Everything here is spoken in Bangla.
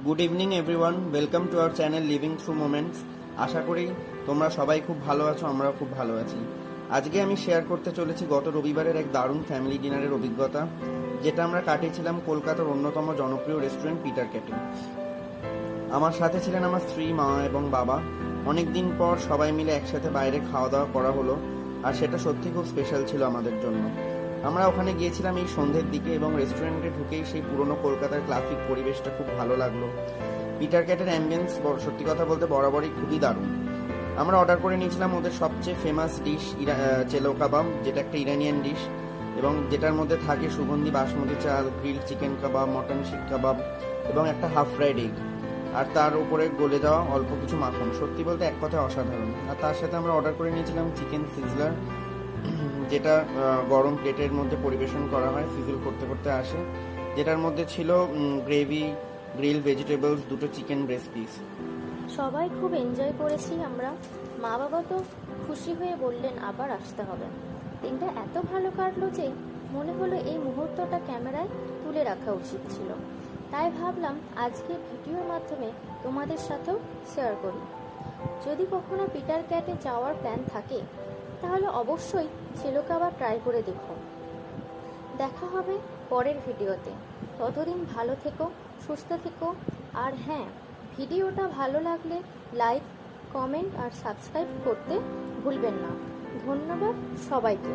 Good evening everyone, welcome to our channel living through moments. আশা করি তোমরা সবাই খুব ভালো আছো, আমরাও খুব ভালো আছি। আজকে আমি শেয়ার করতে চলেছি গত রবিবারের এক দারুণ ফ্যামিলি ডিনারের অভিজ্ঞতা, যেটা আমরা কাটিয়েছিলাম কলকাতার অন্যতম জনপ্রিয় রেস্টুরেন্ট পিটার ক্যাটে। আমার সাথে ছিলেন আমার স্ত্রী, মা এবং বাবা। অনেকদিন পর সবাই মিলে একসাথে বাইরে খাওয়া দাওয়া করা হলো, আর সেটা সত্যি খুব স্পেশাল ছিল আমাদের জন্য। আমরা ওখানে গিয়েছিলাম এই সন্ধ্যের দিকে এবং রেস্টুরেন্টে ঢুকেই সেই পুরনো কলকাতার ক্লাসিক পরিবেশটা খুব ভালো লাগলো। পিটার ক্যাটের অ্যাম্বিয়েন্স সত্যি কথা বলতে বরাবরই খুবই দারুণ। আমরা অর্ডার করে নিয়েছিলাম ওদের সবচেয়ে ফেমাস ডিশ চেলো কাবাব, যেটা একটা ইরানিয়ান ডিশ এবং যেটার মধ্যে থাকে সুগন্ধি বাসমতি চাল, গ্রিল চিকেন কাবাব, মটন শিক কাবাব এবং একটা হাফ ফ্রাইড এগ, আর তার উপরে গলে যাওয়া অল্প কিছু মাখন। সত্যি বলতে এক কথায় অসাধারণ। আর তার সাথে আমরা অর্ডার করে নিয়েছিলাম চিকেন সিজলার, যেটা গরম প্লেটের মধ্যে পরিবেশন করা হয়, সিজল করতে করতে আসে, যেটার মধ্যে ছিল গ্রেভি, গ্রিল ভেজিটেবলস, দুটো চিকেন ব্রেস্ট পিস। সবাই খুব এনজয় করেছি আমরা। মা বাবা তো খুশি হয়ে বললেন আবার আসতে হবে। দিনটা এত ভালো কাটলো যে মনে হলো এই মুহূর্তটা ক্যামেরায় তুলে রাখা উচিত ছিল। তাই ভাবলাম আজকে ভিডিওর মাধ্যমে তোমাদের সাথেও শেয়ার করি। যদি কখনো পিটার ক্যাটে যাওয়ার প্ল্যান থাকে তাহলে অবশ্যই চেলো কাবাব ট্রাই করে দেখো। দেখা হবে পরের ভিডিওতে। ততদিন ভালো থেকো, সুস্থ থেকো। আর হ্যাঁ, ভিডিওটা ভালো লাগলে লাইক, কমেন্ট আর সাবস্ক্রাইব করতে ভুলবেন না। ধন্যবাদ সবাইকে।